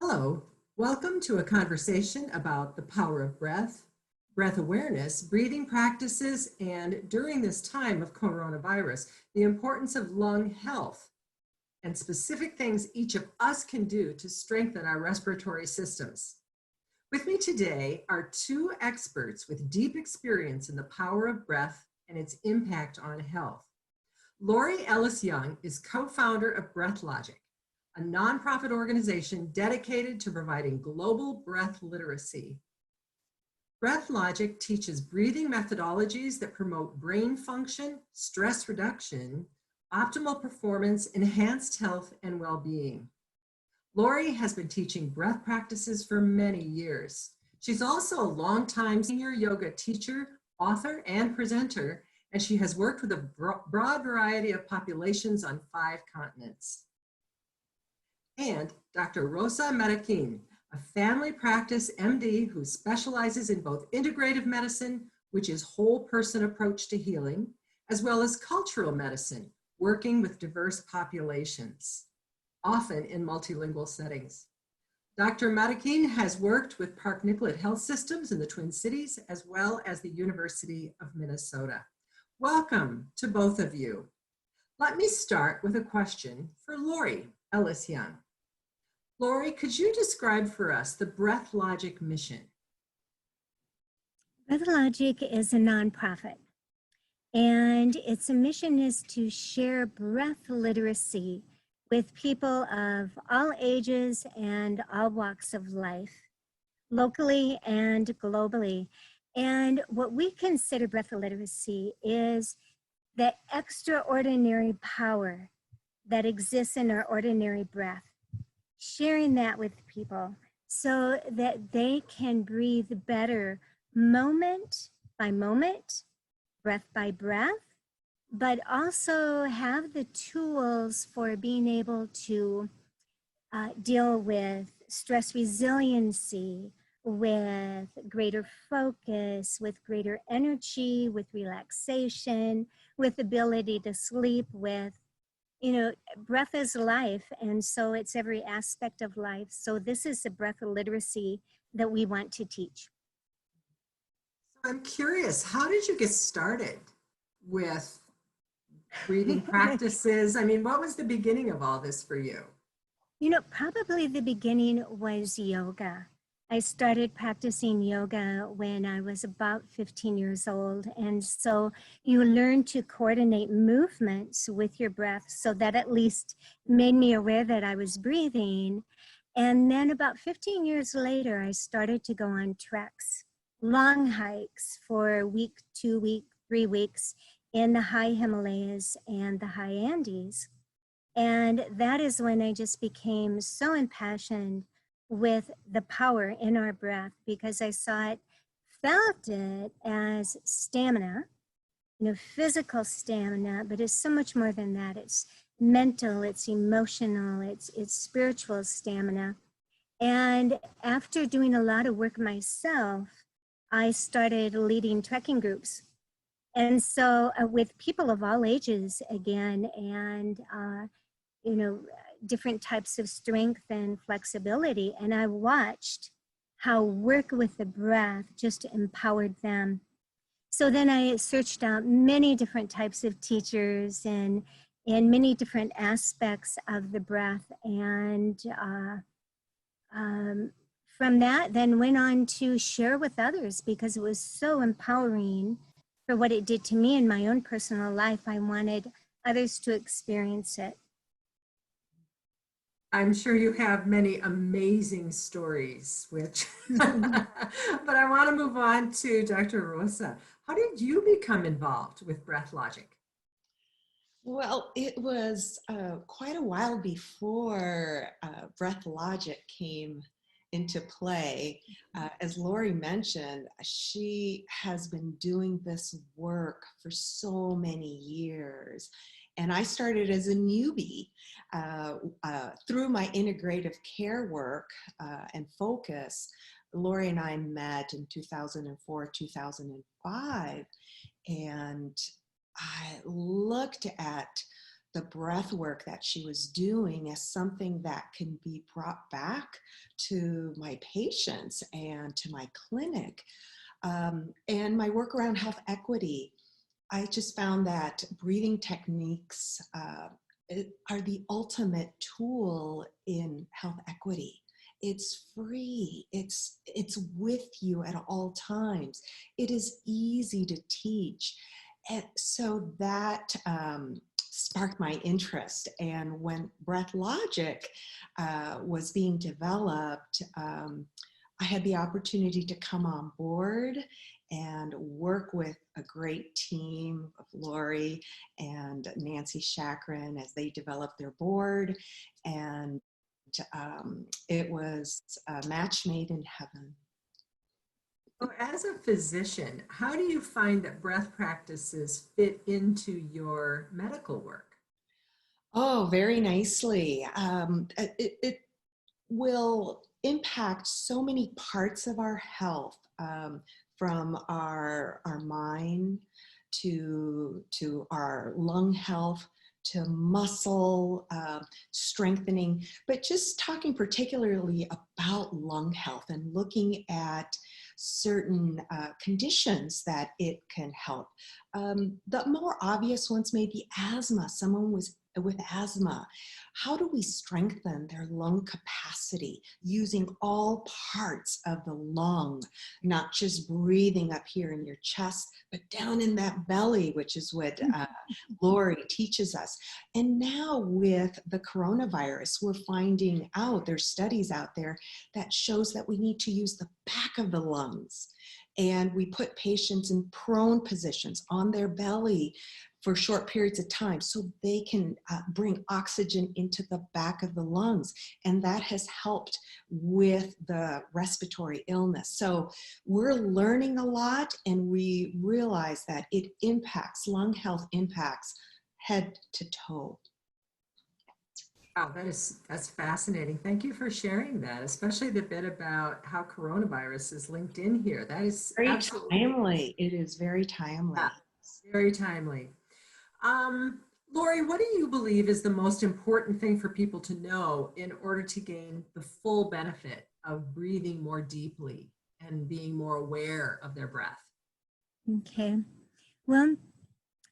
Hello, welcome to a conversation about the power of breath, breath awareness, breathing practices, and during this time of coronavirus, the importance of lung health and specific things each of us can do to strengthen our respiratory systems. With me today are two experts with deep experience in the power of breath and its impact on health. Laurie Ellis-Young is co-founder of BreathLogic, a nonprofit organization dedicated to providing global breath literacy. BreathLogic teaches breathing methodologies that promote brain function, stress reduction, optimal performance, enhanced health, and well-being. Laurie has been teaching breath practices for many years. She's also a longtime senior yoga teacher, author, and presenter, and she has worked with a broad variety of populations on 5 continents. And Dr. Rosa, a family practice MD who specializes in both integrative medicine, which is whole person approach to healing, as well as cultural medicine, working with diverse populations, often in multilingual settings. Dr. Marroquin has worked with Park Nicollet Health Systems in the Twin Cities, as well as the University of Minnesota. Welcome to both of you. Let me start with a question for Laurie Ellis-Young. Laurie, could you describe for us the BreathLogic mission? BreathLogic is a nonprofit, and its mission is to share breath literacy with people of all ages and all walks of life, locally and globally. And what we consider breath literacy is the extraordinary power that exists in our ordinary breath, sharing that with people so that they can breathe better moment by moment, breath by breath, but also have the tools for being able to deal with stress resiliency, with greater focus, with greater energy, with relaxation, with ability to sleep, with, you know, breath is life, and so it's every aspect of life. So this is the breath literacy that we want to teach. I'm curious, how did you get started with breathing practices? I mean, what was the beginning of all this for you? You know, probably the beginning was yoga. I started practicing yoga when I was about 15 years old. And so you learn to coordinate movements with your breath, so that at least made me aware that I was breathing. And then about 15 years later, I started to go on treks, long hikes for a week, 2 weeks, 3 weeks in the high Himalayas and the high Andes. And that is when I just became so impassioned with the power in our breath, because I saw it, felt it as stamina, you know, physical stamina, but it's so much more than that. It's mental, it's emotional, it's spiritual stamina. And after doing a lot of work myself, I started leading trekking groups. And so with people of all ages again, and you know, different types of strength and flexibility. And I watched how work with the breath just empowered them. So then I searched out many different types of teachers and many different aspects of the breath. And from that, then went on to share with others, because it was so empowering for what it did to me in my own personal life. I wanted others to experience it. I'm sure you have many amazing stories, which, but I want to move on to Dr. Rosa. How did you become involved with BreathLogic? Well, it was quite a while before BreathLogic came into play. As Laurie mentioned, she has been doing this work for so many years. And I started as a newbie through my integrative care work and focus. Laurie and I met in 2004, 2005, and I looked at the breath work that she was doing as something that can be brought back to my patients and to my clinic. And my work around health equity, I just found that breathing techniques are the ultimate tool in health equity. It's free. It's with you at all times. It is easy to teach. And so that sparked my interest. And when BreathLogic was being developed, I had the opportunity to come on board and work with a great team of Laurie and Nancy Chakrin as they developed their board. And it was a match made in heaven. So as a physician, how do you find that breath practices fit into your medical work? Oh, very nicely. It will impact so many parts of our health, from our mind to our lung health, to muscle strengthening, but just talking particularly about lung health and looking at certain conditions that it can help. The more obvious ones may be asthma. Someone with asthma, how do we strengthen their lung capacity using all parts of the lung, not just breathing up here in your chest, but down in that belly, which is what Laurie teaches us. And now with the coronavirus, we're finding out, there's studies out there that shows that we need to use the back of the lungs. And we put patients in prone positions on their belly for short periods of time so they can bring oxygen into the back of the lungs. And that has helped with the respiratory illness. So we're learning a lot, and we realize that it impacts, lung health impacts head to toe. Wow, that's fascinating. Thank you for sharing that, especially the bit about how coronavirus is linked in here. That is Very absolutely timely. It is very timely. yeah, very timely. Laurie, what do you believe is the most important thing for people to know in order to gain the full benefit of breathing more deeply and being more aware of their breath? Okay. Well,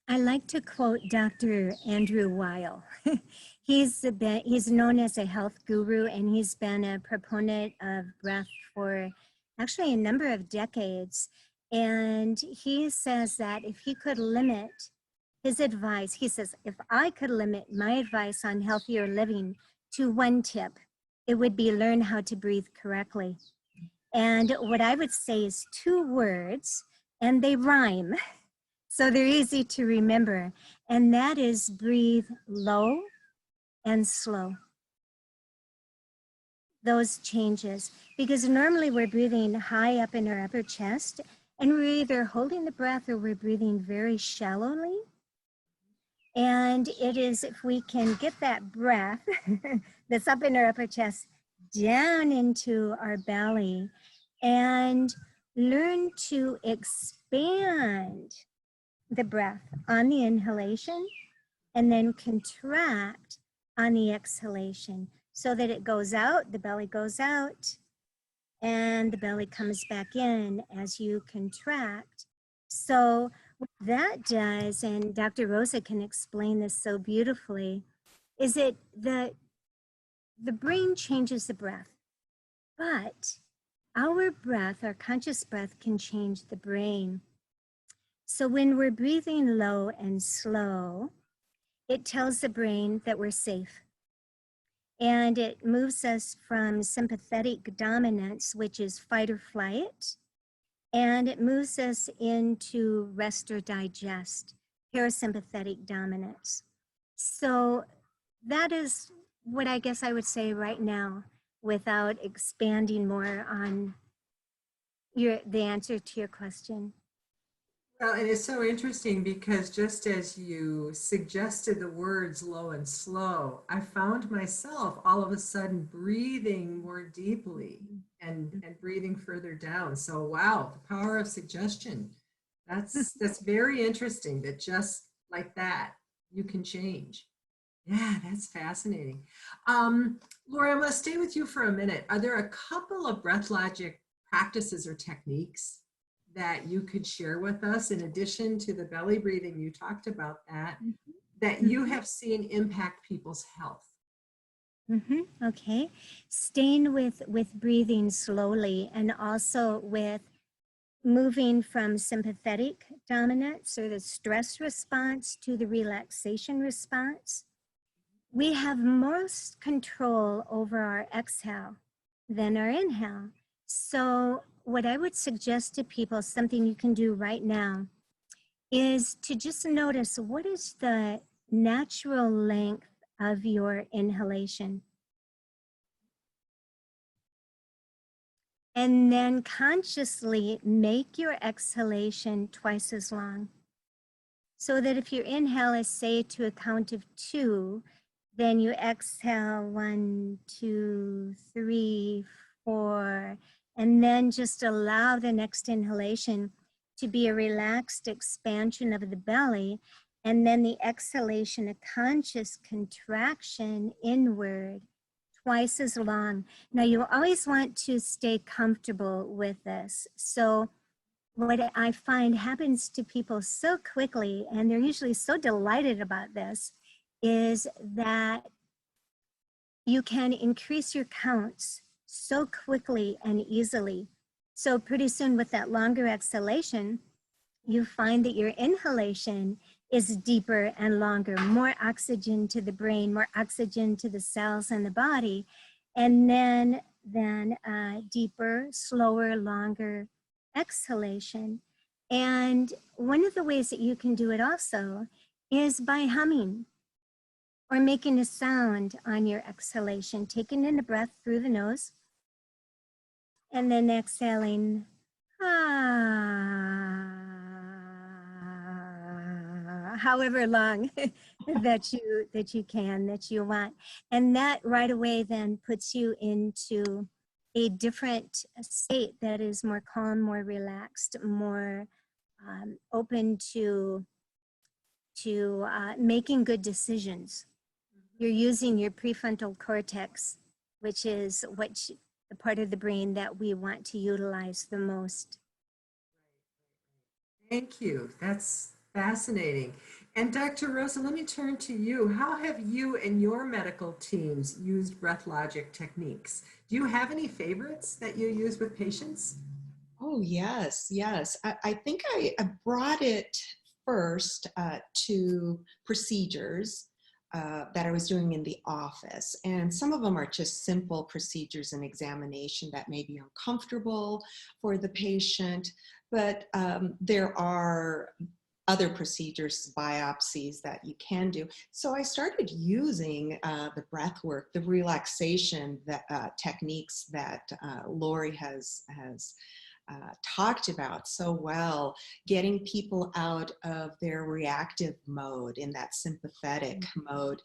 I like to quote Dr. Andrew Weil. He's known as a health guru, and he's been a proponent of breath for actually a number of decades. And he says that if he could limit his advice, he says, if I could limit my advice on healthier living to one tip, it would be learn how to breathe correctly. And what I would say is 2 words, and they rhyme, so they're easy to remember. And that is breathe low and slow. Those changes, because normally we're breathing high up in our upper chest, and we're either holding the breath or we're breathing very shallowly. And it is, if we can get that breath that's up in our upper chest down into our belly and learn to expand the breath on the inhalation and then contract on the exhalation so that it goes out, the belly goes out, and the belly comes back in as you contract. So what that does, and Dr. Rosa can explain this so beautifully, is that the brain changes the breath, but our breath, our conscious breath, can change the brain. So when we're breathing low and slow, it tells the brain that we're safe. And it moves us from sympathetic dominance, which is fight or flight, and it moves us into rest or digest, parasympathetic dominance. So that is what I guess I would say right now, without expanding more on the answer to your question. Well, and it's so interesting because just as you suggested the words low and slow, I found myself all of a sudden breathing more deeply and breathing further down. So wow, the power of suggestion. That's very interesting that just like that, you can change. Yeah, that's fascinating. Laura, I'm going to stay with you for a minute. Are there a couple of BreathLogic practices or techniques that you could share with us in addition to the belly breathing? You talked about that you have seen impact people's health. Okay. Staying with breathing slowly, and also with moving from sympathetic dominance or the stress response to the relaxation response. We have most control over our exhale than our inhale. So what I would suggest to people, something you can do right now, is to just notice what is the natural length of your inhalation. And then consciously make your exhalation twice as long. So that if your inhale is, say, to a count of 2, then you exhale 1, 2, 3, 4, and then just allow the next inhalation to be a relaxed expansion of the belly, and then the exhalation, a conscious contraction inward, twice as long. Now, you always want to stay comfortable with this. So what I find happens to people so quickly, and they're usually so delighted about this, is that you can increase your counts so quickly and easily. So pretty soon with that longer exhalation, you find that your inhalation is deeper and longer, more oxygen to the brain, more oxygen to the cells in the body, and then deeper, slower, longer exhalation. And one of the ways that you can do it also is by humming or making a sound on your exhalation, taking in a breath through the nose and then exhaling, however long that you want. And that right away then puts you into a different state that is more calm, more relaxed, more open to making good decisions. You're using your prefrontal cortex, which is the part of the brain that we want to utilize the most. Thank you. That's fascinating. And Dr. Rosa, let me turn to you. How have you and your medical teams used BreathLogic techniques? Do you have any favorites that you use with patients? Oh, yes, yes. I think I brought it first to procedures that I was doing in the office. And some of them are just simple procedures and examination that may be uncomfortable for the patient, but there are other procedures, biopsies that you can do. So I started using the breath work, the relaxation techniques that Laurie has talked about so well, getting people out of their reactive mode, in that sympathetic mode,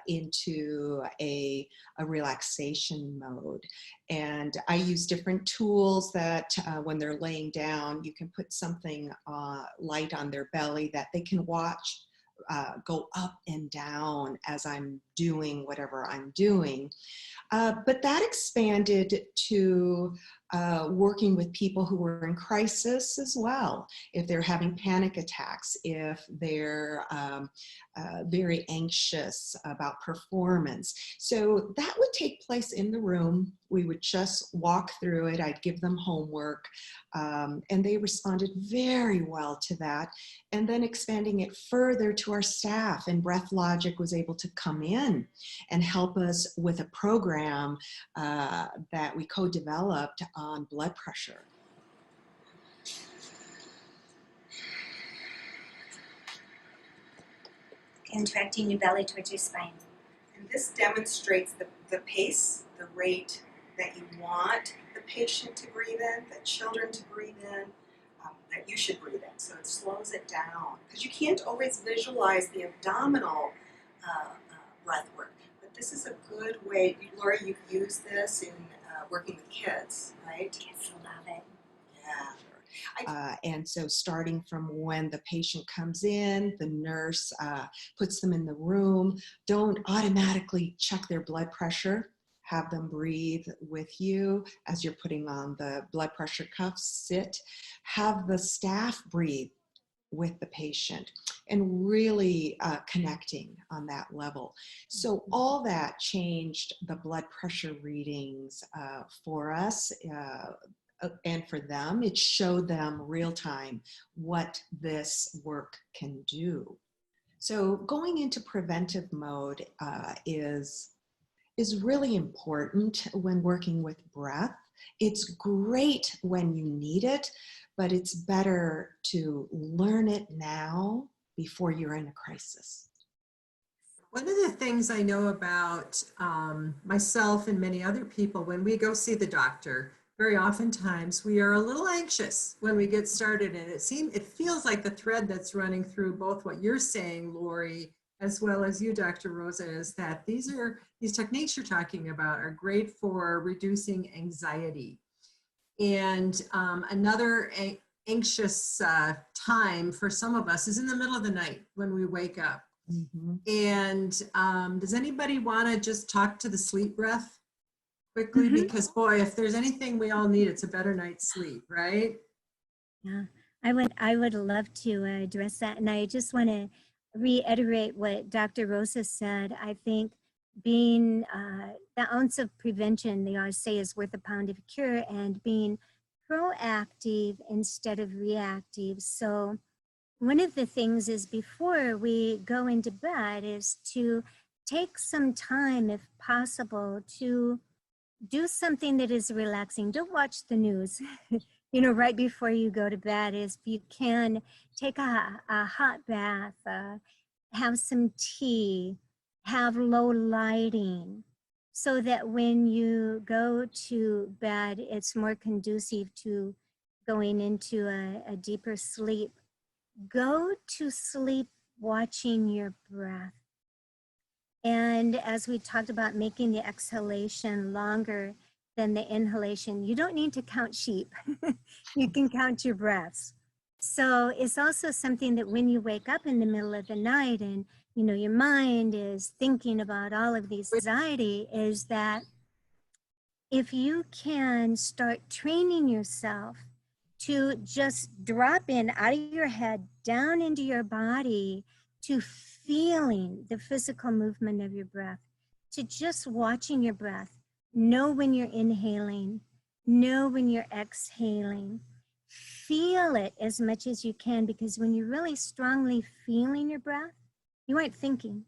into a relaxation mode. And I use different tools that when they're laying down, you can put something light on their belly that they can watch go up and down as I'm doing whatever I'm doing. But that expanded to working with people who were in crisis as well. If they're having panic attacks, if they're very anxious about performance. So that would take place in the room. We would just walk through it. I'd give them homework, and they responded very well to that. And then expanding it further to our staff, and BreathLogic was able to come in and help us with a program that we co-developed on blood pressure. Contracting your belly towards your spine. And this demonstrates the pace, the rate that you want the patient to breathe in, the children to breathe in, that you should breathe in. So it slows it down, because you can't always visualize the abdominal breath work. But this is a good way. Laurie, you've used this in working with kids, right? Kids love it. Yeah. And so starting from when the patient comes in, the nurse puts them in the room, don't automatically check their blood pressure. Have them breathe with you as you're putting on the blood pressure cuffs, sit. Have the staff breathe with the patient and really connecting on that level. So all that changed the blood pressure readings for us and for them. It showed them real time what this work can do. So going into preventive mode is really important when working with breath. It's great when you need it, but it's better to learn it now before you're in a crisis. One of the things I know about myself and many other people, when we go see the doctor, very oftentimes we are a little anxious when we get started, and it feels like the thread that's running through both what you're saying, Laurie, as well as you, Dr. Rosa, is that these techniques you're talking about are great for reducing anxiety. And another anxious time for some of us is in the middle of the night when we wake up. Mm-hmm. And does anybody want to just talk to the sleep breath quickly? Mm-hmm. Because boy, if there's anything we all need, it's a better night's sleep, right? Yeah, I would love to address that. And I just want to reiterate what Dr. Rosa said. I think being the ounce of prevention, they always say, is worth a pound of cure, and being proactive instead of reactive. So one of the things is, before we go into bed, is to take some time, if possible, to do something that is relaxing. Don't watch the news. Right before you go to bed, is if you can take a hot bath, have some tea, have low lighting, so that when you go to bed, it's more conducive to going into a deeper sleep. Go to sleep watching your breath. And as we talked about, making the exhalation longer than the inhalation, you don't need to count sheep. You can count your breaths. So it's also something that when you wake up in the middle of the night and your mind is thinking about all of these anxiety, is that if you can start training yourself to just drop in out of your head, down into your body, to feeling the physical movement of your breath, to just watching your breath, know when you're inhaling, know when you're exhaling, feel it as much as you can, because when you're really strongly feeling your breath, you aren't thinking.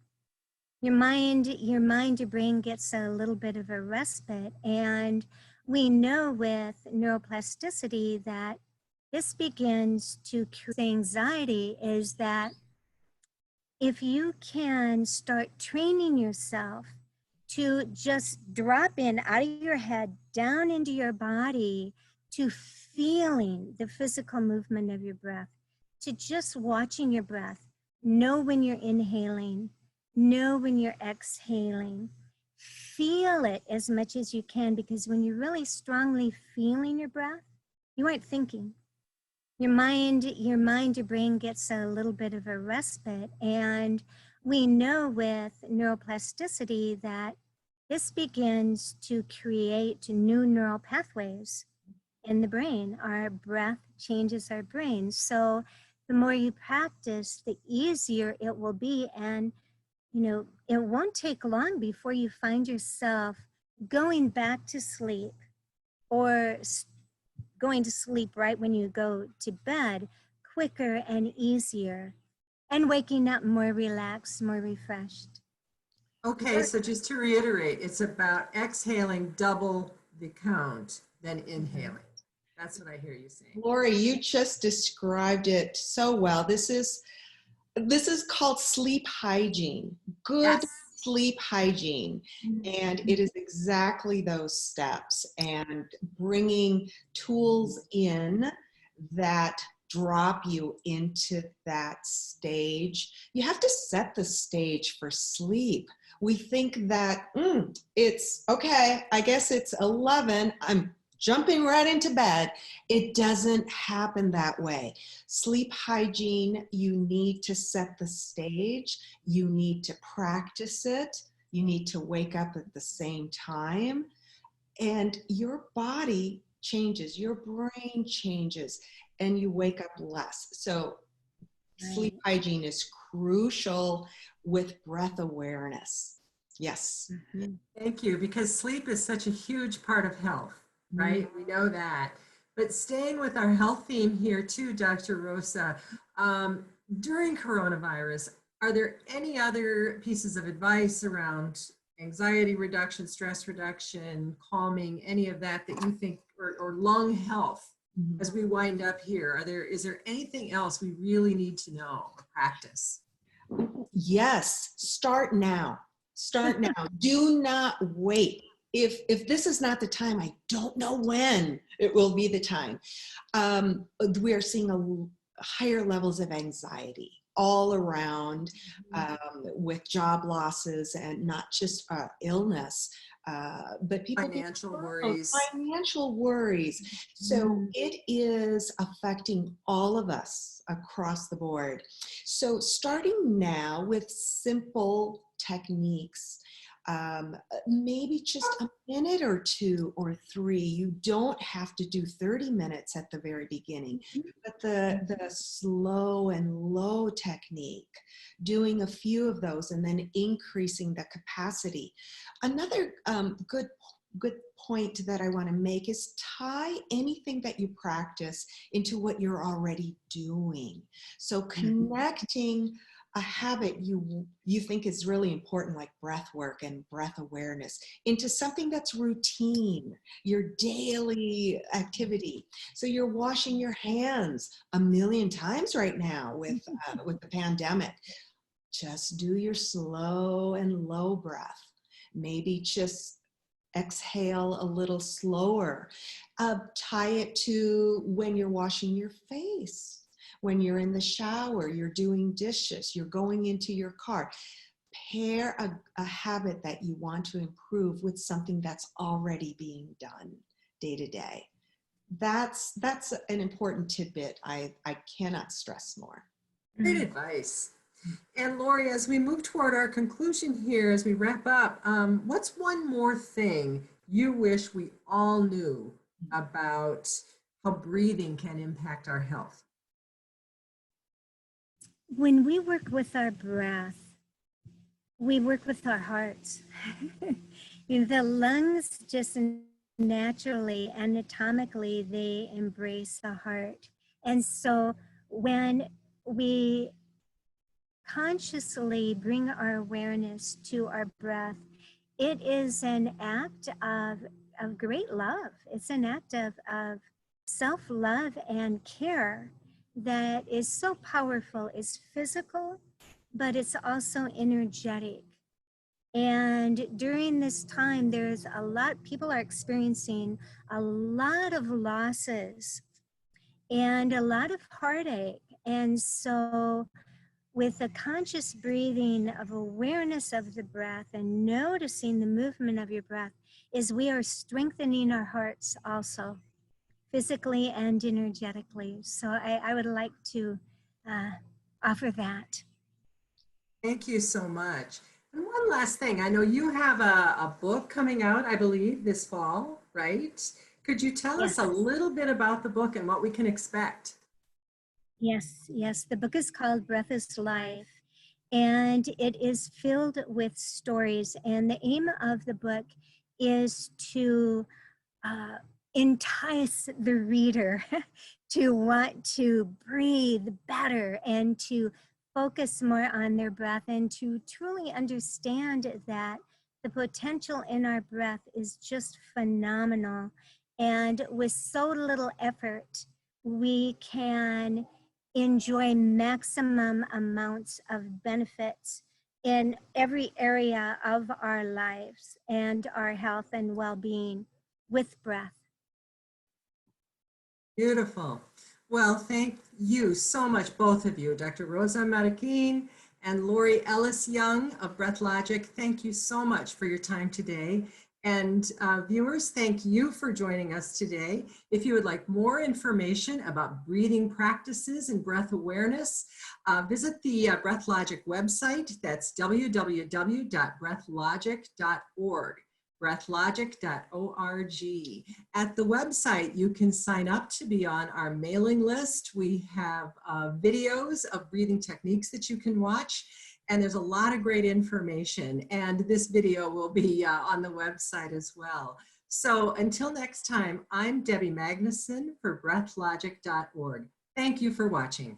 Your mind, your brain gets a little bit of a respite. And we know with neuroplasticity that this begins to cure anxiety, is that if you can start training yourself to just drop in out of your head, down into your body, to feeling the physical movement of your breath, to just watching your breath, know when you're inhaling, know when you're exhaling, feel it as much as you can, because when you're really strongly feeling your breath, you aren't thinking. Your mind, your brain gets a little bit of a respite. And we know with neuroplasticity that this begins to create new neural pathways in the brain. Our breath changes our brain. So the more you practice, the easier it will be. And, it won't take long before you find yourself going back to sleep, or going to sleep right when you go to bed, quicker and easier, and waking up more relaxed, more refreshed. Okay, so just to reiterate, it's about exhaling double the count than inhaling. That's what I hear you saying. Laurie, you just described it so well. This is called sleep hygiene. Good sleep hygiene. And it is exactly those steps, and bringing tools in that drop you into that stage. You have to set the stage for sleep. We think that it's okay, I guess it's 11, I'm jumping right into bed. It doesn't happen that way. Sleep hygiene, you need to set the stage. You need to practice it. You need to wake up at the same time. And your body changes, your brain changes, and you wake up less. So sleep hygiene is crucial with breath awareness. Yes. Mm-hmm. Thank you, because sleep is such a huge part of health, right? Mm-hmm. We know that. But staying with our health theme here too, Dr. Rosa, during coronavirus, are there any other pieces of advice around anxiety reduction, stress reduction, calming, any of that that you think, or lung health, as we wind up here? Is there anything else we really need to know or practice? Yes, start now. Start now. Do not wait. If this is not the time, I don't know when it will be the time. We are seeing higher levels of anxiety all around, with job losses, and not just illness, but people financial worries. Financial worries. So it is affecting all of us across the board. So starting now with simple techniques, maybe just a minute or 2 or 3. You don't have to do 30 minutes at the very beginning, but the slow and low technique, doing a few of those and then increasing the capacity. Another good point that I want to make is tie anything that you practice into what you're already doing. So connecting a habit you think is really important, like breath work and breath awareness, into something that's routine, your daily activity. So you're washing your hands a million times right now with the pandemic. Just do your slow and low breath. Maybe just exhale a little slower. Tie it to when you're washing your face. When you're in the shower, you're doing dishes, you're going into your car. Pair a habit that you want to improve with something that's already being done day to day. That's an important tidbit I cannot stress more. Great advice. And Laurie, as we move toward our conclusion here, as we wrap up, what's one more thing you wish we all knew about how breathing can impact our health? When we work with our breath, we work with our hearts. The lungs just naturally, anatomically, they embrace the heart. And so when we consciously bring our awareness to our breath, it is an act of great love. It's an act of self-love and care that is so powerful. It's physical, but it's also energetic. And during this time, people are experiencing a lot of losses and a lot of heartache. And so with a conscious breathing of awareness of the breath and noticing the movement of your breath, is we are strengthening our hearts also, physically and energetically. So I would like to offer that. Thank you so much. And one last thing, I know you have a book coming out, I believe, this fall, right? Could you tell us a little bit about the book and what we can expect? Yes. The book is called Breath is Life, and it is filled with stories. And the aim of the book is to entice the reader to want to breathe better and to focus more on their breath and to truly understand that the potential in our breath is just phenomenal. And with so little effort, we can enjoy maximum amounts of benefits in every area of our lives and our health and well-being with breath. Beautiful. Well, thank you so much, both of you, Dr. Rosa Marroquin and Laurie Ellis-Young of BreathLogic. Thank you so much for your time today. And viewers, thank you for joining us today. If you would like more information about breathing practices and breath awareness, visit the BreathLogic website. That's www.breathlogic.org. breathlogic.org. At the website, you can sign up to be on our mailing list. We have videos of breathing techniques that you can watch, and there's a lot of great information, and this video will be on the website as well. So until next time, I'm Debby Magnuson for breathlogic.org. Thank you for watching.